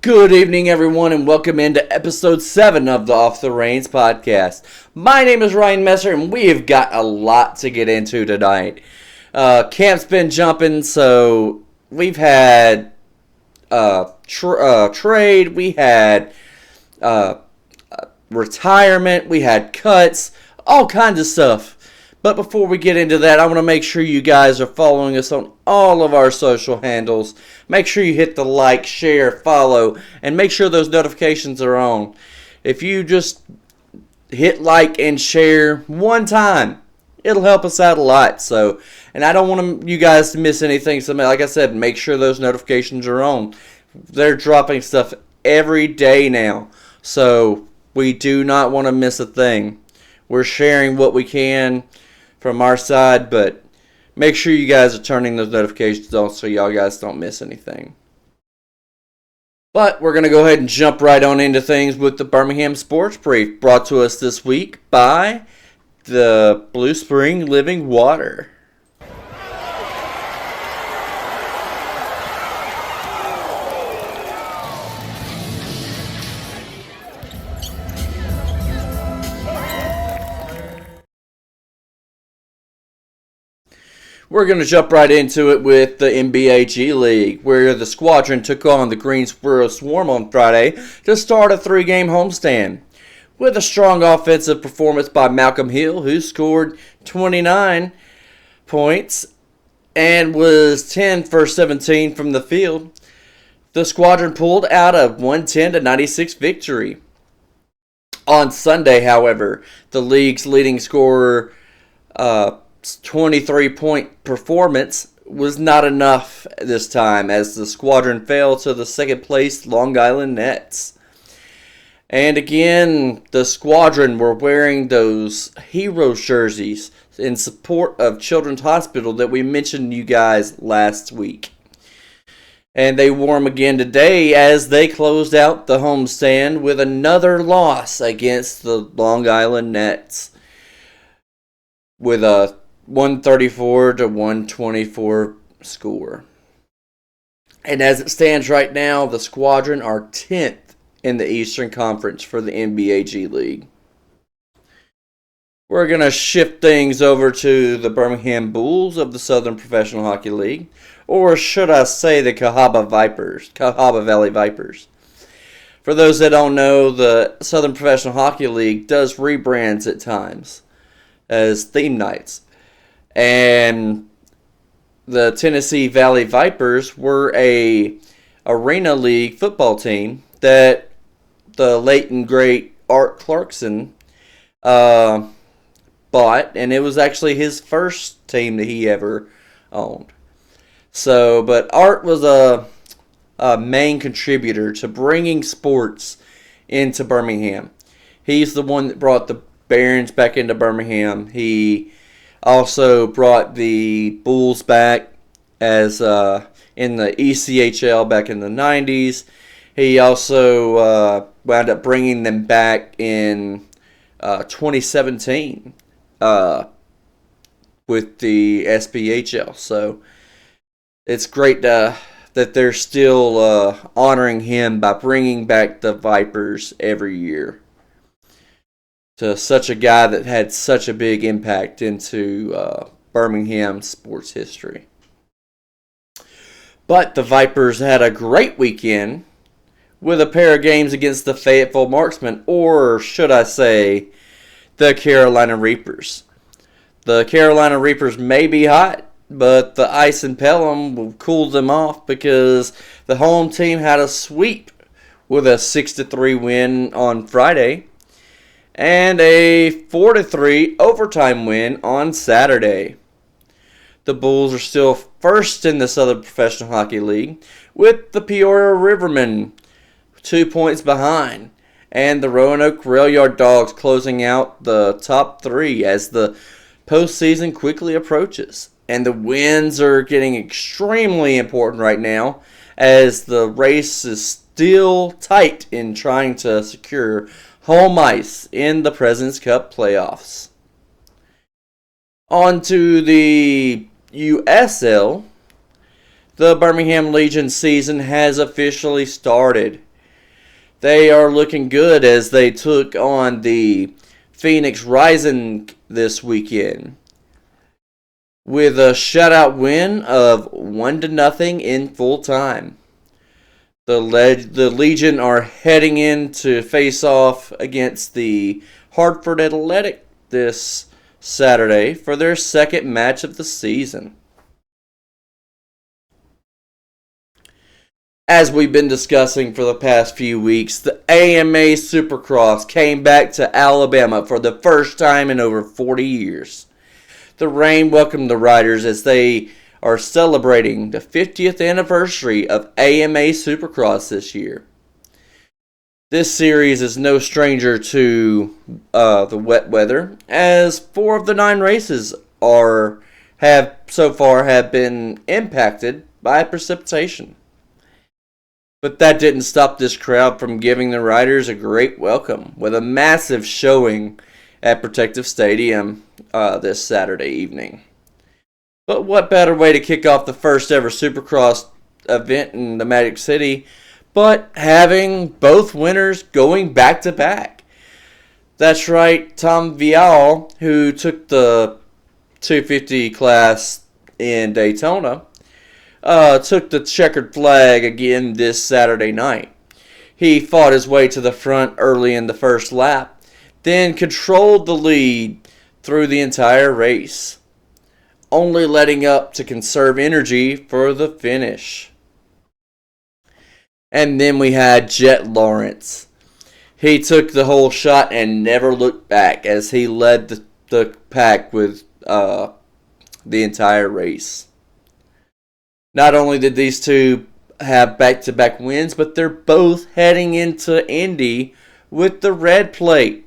Good evening, everyone, and welcome into episode 7 of the Off the Reins podcast. My name is Rein, and we have got a lot to get into tonight. Camp's been jumping, so we've had trade, we had retirement, we had cuts, all kinds of stuff. But before we get into that, I want to make sure you guys are following us on all of our social handles. Make sure you hit the like, share, follow, and make sure those notifications are on. If you just hit like and share one time, it'll help us out a lot. And I don't want you guys to miss anything. So like I said, make sure those notifications are on. They're dropping stuff every day now. So we do not want to miss a thing. We're sharing what we can from our side, but make sure you guys are turning those notifications on so y'all guys don't miss anything. But we're going to go ahead and jump right on into things with the Birmingham Sports Brief, brought to us this week by the Blue Spring Living Water. We're going to jump right into it with the NBA G League, where the Squadron took on the Greensboro Swarm on Friday to start a 3-game homestand. With a strong offensive performance by Malcolm Hill, who scored 29 points and was 10 for 17 from the field, the Squadron pulled out a 110-96 victory. On Sunday, however, the league's leading scorer 23-point performance was not enough this time, as the Squadron fell to the second-place Long Island Nets. And again, the Squadron were wearing those hero jerseys in support of Children's Hospital that we mentioned to you guys last week. And they wore them again today as they closed out the homestand with another loss against the Long Island Nets with a 134-124 score. And as it stands right now, the Squadron are 10th in the Eastern Conference for the NBA G League. We're going to shift things over to the Birmingham Bulls of the Southern Professional Hockey League, or should I say the Cahaba Valley Vipers. For those that don't know, the Southern Professional Hockey League does rebrands at times as theme nights. And the Tennessee Valley Vipers were a Arena League football team that the late and great Art Clarkson bought, and it was actually his first team that he ever owned. But Art was a main contributor to bringing sports into Birmingham. He's the one that brought the Barons back into Birmingham. He also brought the Bulls back as in the ECHL back in the 90s. He also wound up bringing them back in 2017 with the SPHL. So it's great that they're still honoring him by bringing back the Vipers every year, to such a guy that had such a big impact into Birmingham sports history. But the Vipers had a great weekend with a pair of games against the Fayetteville Marksmen, or should I say, the Carolina Reapers. The Carolina Reapers may be hot, but the ice in Pelham cooled them off because the home team had a sweep with a 6-3 win on Friday and a 4-3 overtime win on Saturday. The Bulls are still first in the Southern Professional Hockey League, with the Peoria Rivermen 2 points behind, and the Roanoke Rail Yard Dogs closing out the top 3 as the postseason quickly approaches. And the wins are getting extremely important right now, as the race is still tight in trying to secure home ice in the President's Cup playoffs. On to the USL. The Birmingham Legion season has officially started. They are looking good as they took on the Phoenix Rein this weekend with a shutout win of 1-0 in full time. The Legion are heading in to face off against the Hartford Athletic this Saturday for their second match of the season. As we've been discussing for the past few weeks, the AMA Supercross came back to Alabama for the first time in over 40 years. The Rein welcomed the riders as they are celebrating the 50th anniversary of AMA Supercross this year. This series is no stranger to the wet weather, as 4 of the 9 races have so far been impacted by precipitation. But that didn't stop this crowd from giving the riders a great welcome with a massive showing at Protective Stadium this Saturday evening. But what better way to kick off the first ever Supercross event in the Magic City but having both winners going back to back? That's right, Tom Vial, who took the 250 class in Daytona, took the checkered flag again this Saturday night. He fought his way to the front early in the first lap, then controlled the lead through the entire race, only letting up to conserve energy for the finish. And then we had Jet Lawrence. He took the whole shot and never looked back as he led the pack with the entire race. Not only did these two have back-to-back wins, but they're both heading into Indy with the red plate.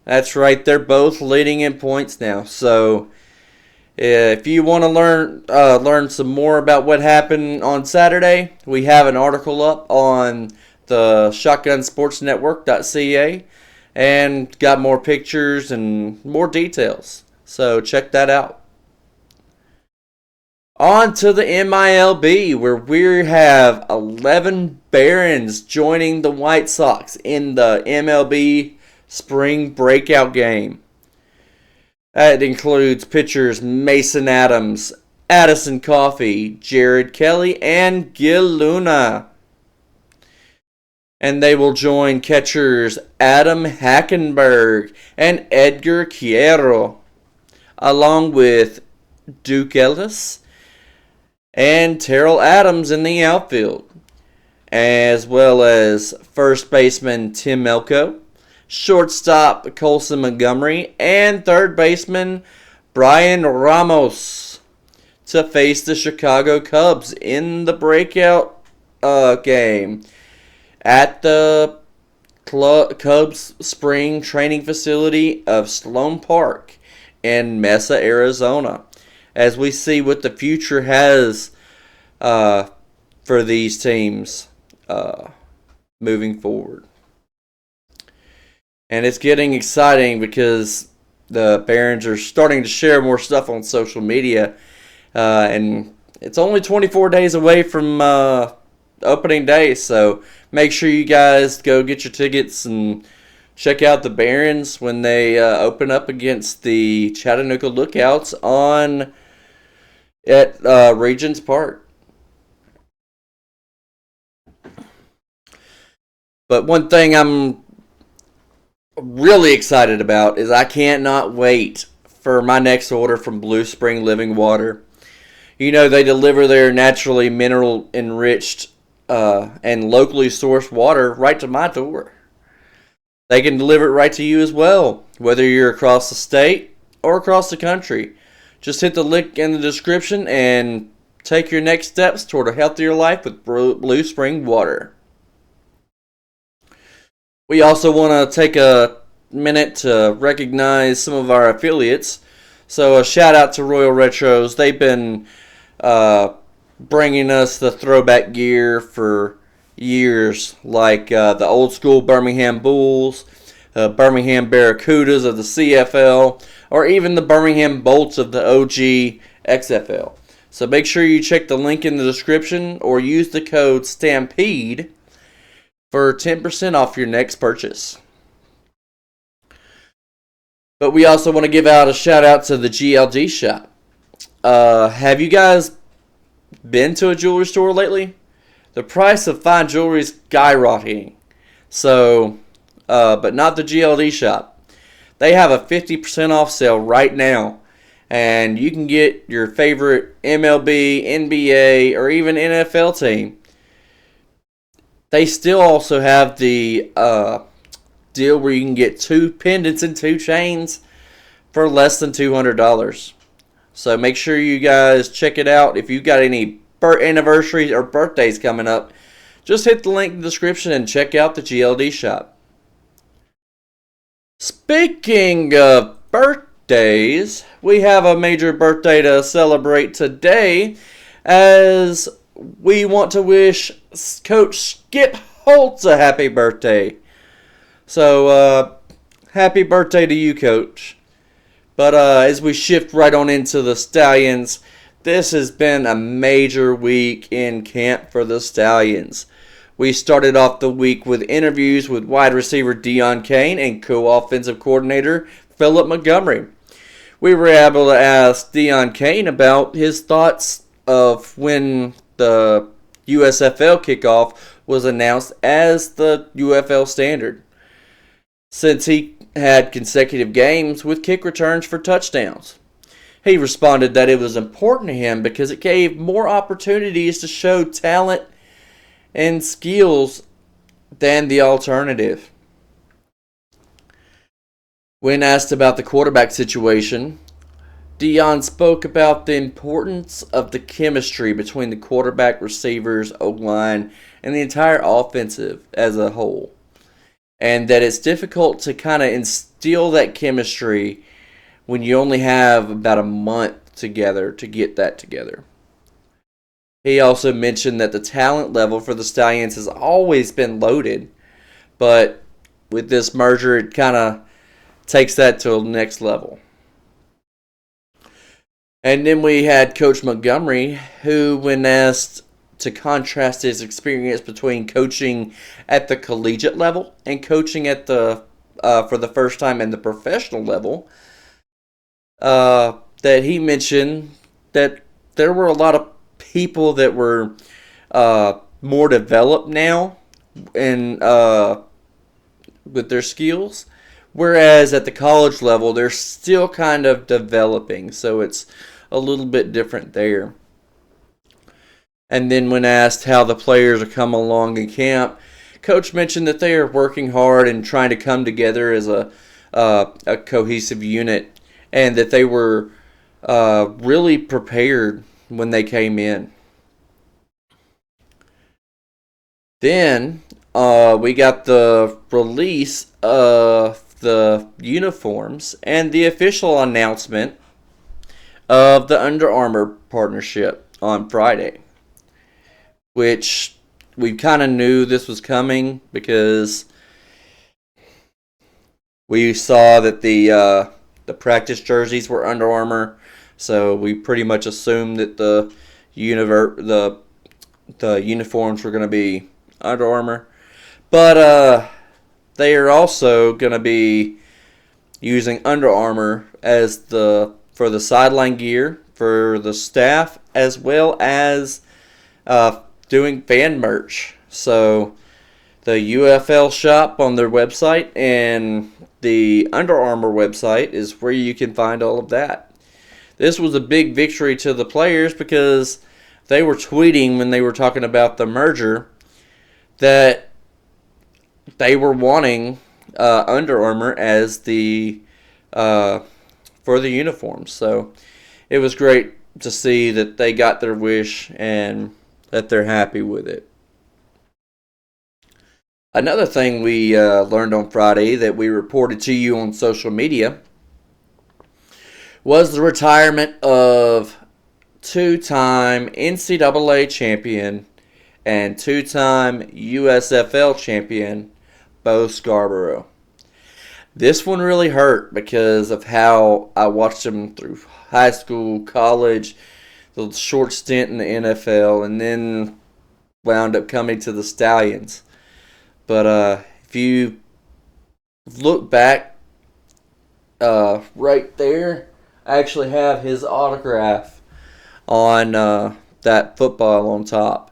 That's right, they're both leading in points now. So if you want to learn some more about what happened on Saturday, we have an article up on the shotgunsportsnetwork.ca and got more pictures and more details. So check that out. On to the MILB, where we have 11 Barons joining the White Sox in the MLB Spring Breakout Game. That includes pitchers Mason Adams, Addison Coffey, Jared Kelly, and Gil Luna. And they will join catchers Adam Hackenberg and Edgar Quiero, along with Duke Ellis and Terrell Adams in the outfield, as well as first baseman Tim Elko, shortstop Colson Montgomery, and third baseman Brian Ramos to face the Chicago Cubs in the breakout game at the Cubs spring training facility of Sloan Park in Mesa, Arizona, as we see what the future has for these teams moving forward. And it's getting exciting because the Barons are starting to share more stuff on social media. And it's only 24 days away from opening day. So make sure you guys go get your tickets and check out the Barons when they open up against the Chattanooga Lookouts at Regents Park. But one thing I'm really excited about is I cannot wait for my next order from Blue Spring Living Water. You know, they deliver their naturally mineral enriched and locally sourced water right to my door. They can deliver it right to you as well, whether you're across the state or across the country. Just hit the link in the description and take your next steps toward a healthier life with Blue Spring Water. We also want to take a minute to recognize some of our affiliates. So a shout out to Royal Retros. They've been bringing us the throwback gear for years, like the old school Birmingham Bulls, Birmingham Barracudas of the CFL, or even the Birmingham Bolts of the OG XFL. So make sure you check the link in the description or use the code STAMPEDE for 10% off your next purchase. But we also want to give out a shout out to the GLD shop. Have you guys been to a jewelry store lately? The price of fine jewelry is skyrocketing. So, but not the GLD shop. They have a 50% off sale right now. And you can get your favorite MLB, NBA, or even NFL team. They still also have the deal where you can get 2 pendants and 2 chains for less than $200. So make sure you guys check it out. If you've got any anniversaries or birthdays coming up, just hit the link in the description and check out the GLD shop. Speaking of birthdays, we have a major birthday to celebrate today, as we want to wish Coach Skip Holtz a happy birthday. So, happy birthday to you, Coach. But as we shift right on into the Stallions, this has been a major week in camp for the Stallions. We started off the week with interviews with wide receiver Deion Cain and co-offensive coordinator Philip Montgomery. We were able to ask Deion Cain about his thoughts of when the USFL kickoff was announced as the UFL standard, since he had consecutive games with kick returns for touchdowns. He responded that it was important to him because it gave more opportunities to show talent and skills than the alternative. When asked about the quarterback situation, Deion spoke about the importance of the chemistry between the quarterback, receivers, O-line, and the entire offensive as a whole. And that it's difficult to kind of instill that chemistry when you only have about a month together to get that together. He also mentioned that the talent level for the Stallions has always been loaded, but with this merger, it kind of takes that to the next level. And then we had Coach Montgomery, who, when asked to contrast his experience between coaching at the collegiate level and coaching at the for the first time in the professional level, that he mentioned that there were a lot of people that were more developed now and with their skills, whereas at the college level they're still kind of developing, so it's a little bit different there. And then when asked how the players are coming along in camp, Coach mentioned that they are working hard and trying to come together as a cohesive unit, and that they were really prepared when they came in. Then we got the release of the uniforms and the official announcement of the Under Armour partnership on Friday, which we kind of knew this was coming because we saw that the practice jerseys were Under Armour, so we pretty much assumed that the uniforms were going to be Under Armour. But they are also going to be using Under Armour as for the sideline gear for the staff, as well as doing fan merch. So the UFL shop on their website and the Under Armour website is where you can find all of that. This was a big victory to the players because they were tweeting when they were talking about the merger that they were wanting Under Armour as the for the uniforms. So it was great to see that they got their wish and that they're happy with it. Another thing we learned on Friday that we reported to you on social media was the retirement of two-time NCAA champion and two-time USFL champion Bo Scarborough. This one really hurt because of how I watched him through high school, college, the short stint in the NFL, and then wound up coming to the Stallions. But if you look back right there, I actually have his autograph on that football on top.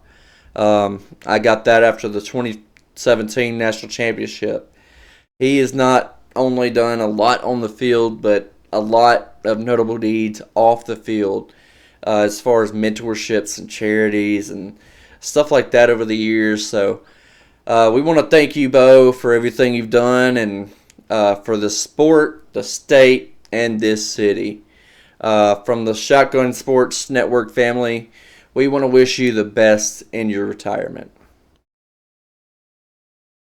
I got that after the 2017 National Championship. He has not only done a lot on the field, but a lot of notable deeds off the field as far as mentorships and charities and stuff like that over the years. So we want to thank you, Bo, for everything you've done and for the sport, the state, and this city. From the Shotgun Sports Network family, we want to wish you the best in your retirement.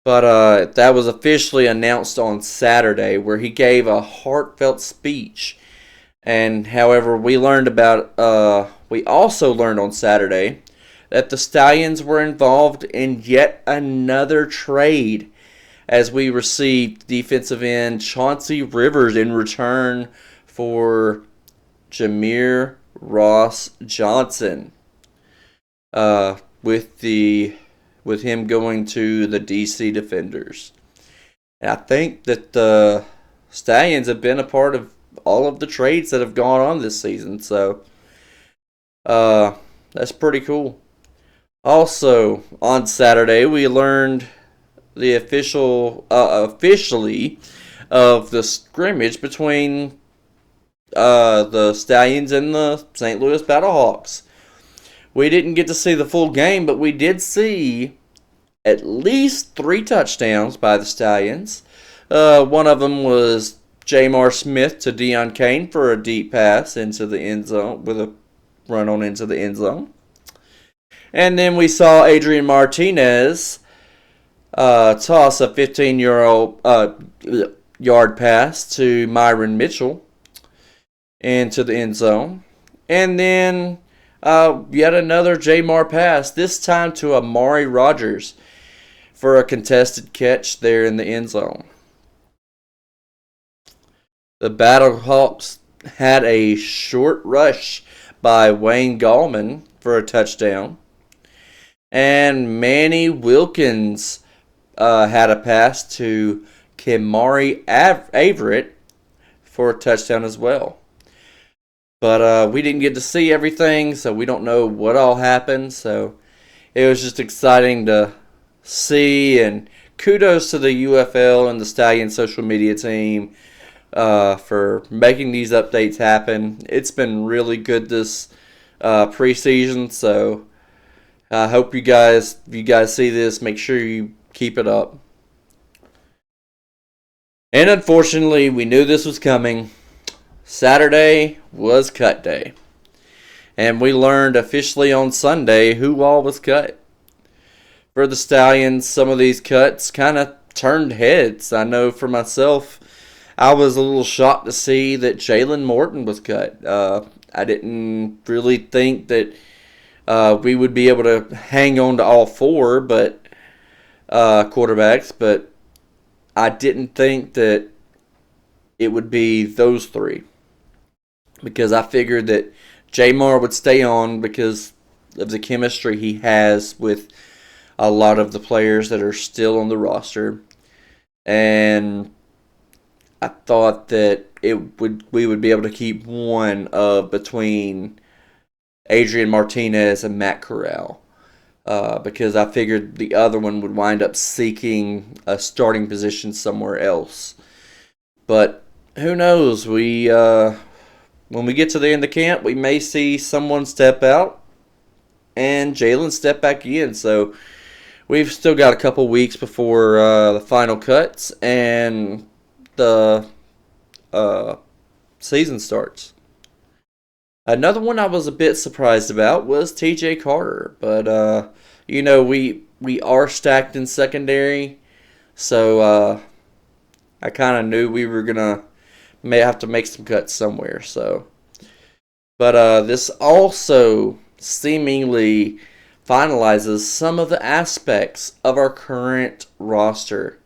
But that was officially announced on Saturday, where he gave a heartfelt speech. And however, we also learned on Saturday that the Stallions were involved in yet another trade, as we received defensive end Chauncey Rivers in return for Jameer Ross Johnson. With him going to the DC Defenders. And I think that the Stallions have been a part of all of the trades that have gone on this season. So that's pretty cool. Also, on Saturday, we learned the officially of the scrimmage between the Stallions and the St. Louis Battlehawks. We didn't get to see the full game, but we did see at least 3 touchdowns by the Stallions. One of them was Jamar Smith to Deion Cain for a deep pass into the end zone with a run on into the end zone. And then we saw Adrian Martinez toss a 15-yard pass to Myron Mitchell into the end zone. And then yet another Jamar pass, this time to Amari Rogers for a contested catch there in the end zone. The Battlehawks had a short rush by Wayne Gallman for a touchdown. And Manny Wilkins had a pass to Kimari Averett for a touchdown as well. But we didn't get to see everything, so we don't know what all happened. So it was just exciting to see, and kudos to the UFL and the Stallion social media team for making these updates happen. It's been really good this preseason, so I hope if you guys see this, make sure you keep it up. And unfortunately, we knew this was coming. Saturday was cut day. And we learned officially on Sunday who all was cut. For the Stallions, some of these cuts kind of turned heads. I know for myself, I was a little shocked to see that Jalen Morton was cut. I didn't really think that we would be able to hang on to all 4 quarterbacks, but I didn't think that it would be those 3. Because I figured that Jamar would stay on because of the chemistry he has with a lot of the players that are still on the roster. And I thought that we would be able to keep one between Adrian Martinez and Matt Corral. Because I figured the other one would wind up seeking a starting position somewhere else. But who knows? When we get to the end of camp, we may see someone step out and Jalen step back in. So we've still got a couple weeks before the final cuts and the season starts. Another one I was a bit surprised about was TJ Carter. But, we are stacked in secondary. So I kind of knew we were going to may have to make some cuts somewhere. But this also seemingly finalizes some of the aspects of our current roster.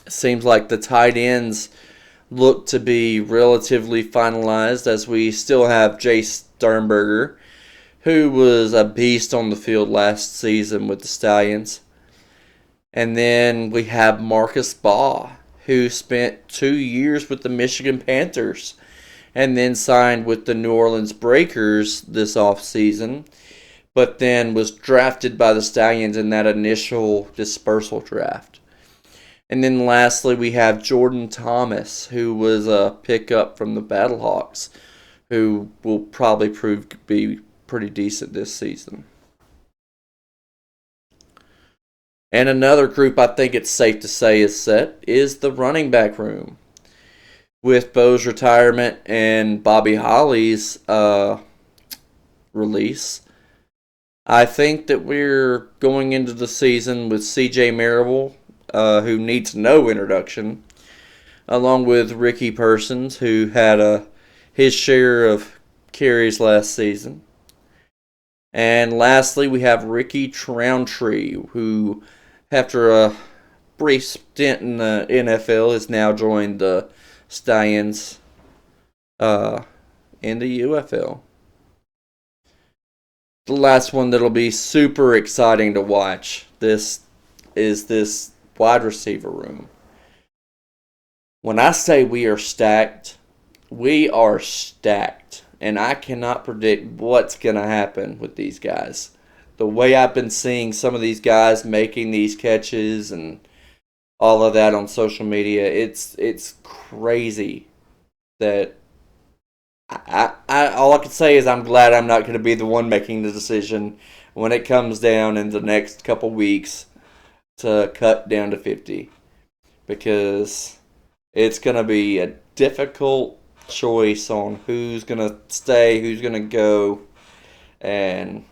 Seems like the tight ends look to be relatively finalized, as we still have Jay Sternberger, who was a beast on the field last season with the Stallions. And then we have Marcus Baugh, who spent 2 years with the Michigan Panthers and then signed with the New Orleans Breakers this offseason, but then was drafted by the Stallions in that initial dispersal draft. And then lastly, we have Jordan Thomas, who was a pickup from the Battlehawks, who will probably prove to be pretty decent this season. And another group I think it's safe to say is set is the running back room. With Bo's retirement and Bobby Holly's release, I think that we're going into the season with C.J. Marable, who needs no introduction, along with Ricky Persons, who had his share of carries last season. And lastly, we have Ricky Roundtree, who, after a brief stint in the NFL, has now joined the Stallions in the UFL. The last one that'll be super exciting to watch this wide receiver room. When I say we are stacked, we are stacked. And I cannot predict what's going to happen with these guys. The way I've been seeing some of these guys making these catches and all of that on social media, it's crazy that all I can say is I'm glad I'm not going to be the one making the decision when it comes down in the next couple weeks to cut down to 50, because it's going to be a difficult choice on who's going to stay, who's going to go, and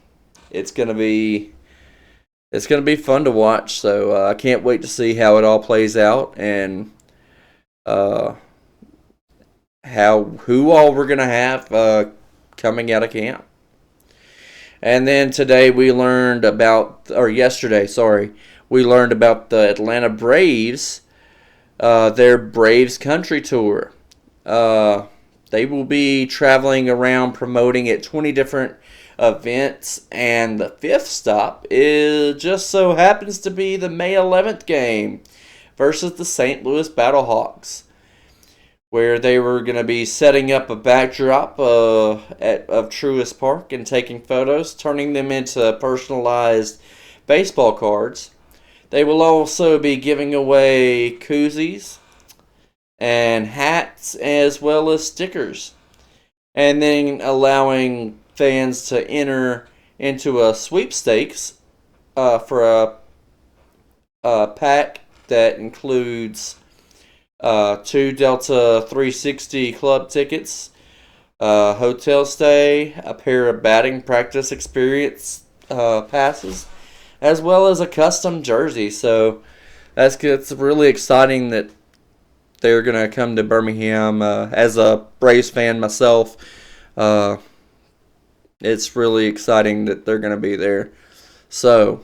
it's going to be fun to watch. So I can't wait to see how it all plays out and who all we're going to have coming out of camp. And then yesterday we learned about the Atlanta Braves, their Braves Country Tour. They will be traveling around promoting at 20 different events, and the fifth stop just so happens to be the May 11th game versus the St. Louis Battlehawks, where they were going to be setting up a backdrop of Truist Park and taking photos, turning them into personalized baseball cards. They will also be giving away koozies and hats as well as stickers, and then allowing fans to enter into a sweepstakes for a pack that includes 2 Delta 360 club tickets, hotel stay, a pair of batting practice experience passes, as well as a custom jersey. So it's really exciting that they're going to come to Birmingham. As a Braves fan myself, it's really exciting that they're going to be there. So,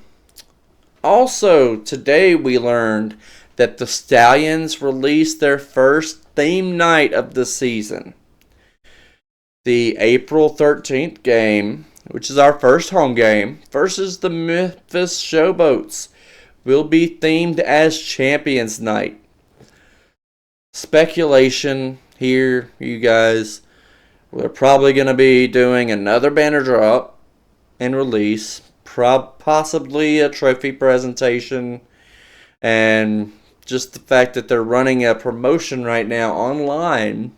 also, today we learned that the Stallions released their first theme night of the season. The April 13th game, which is our first home game, versus the Memphis Showboats, will be themed as Champions Night. Speculation here, you guys. We're probably going to be doing another banner drop and release, possibly a trophy presentation, and just the fact that they're running a promotion right now online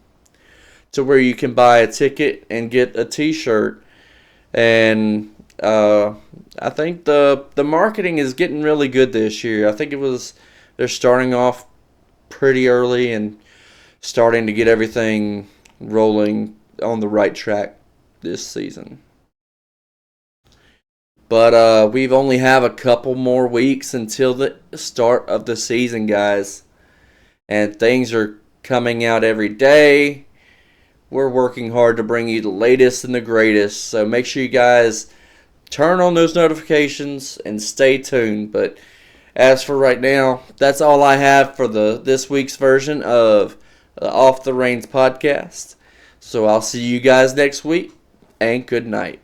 to where you can buy a ticket and get a t-shirt. And I think the marketing is getting really good this year. I think they're starting off pretty early and starting to get everything rolling on the right track this season. But we've only have a couple more weeks until the start of the season, guys. And things are coming out every day. We're working hard to bring you the latest and the greatest. So make sure you guys turn on those notifications and stay tuned. But as for right now, that's all I have for this week's version of the Off the Reins podcast. So I'll see you guys next week, and good night.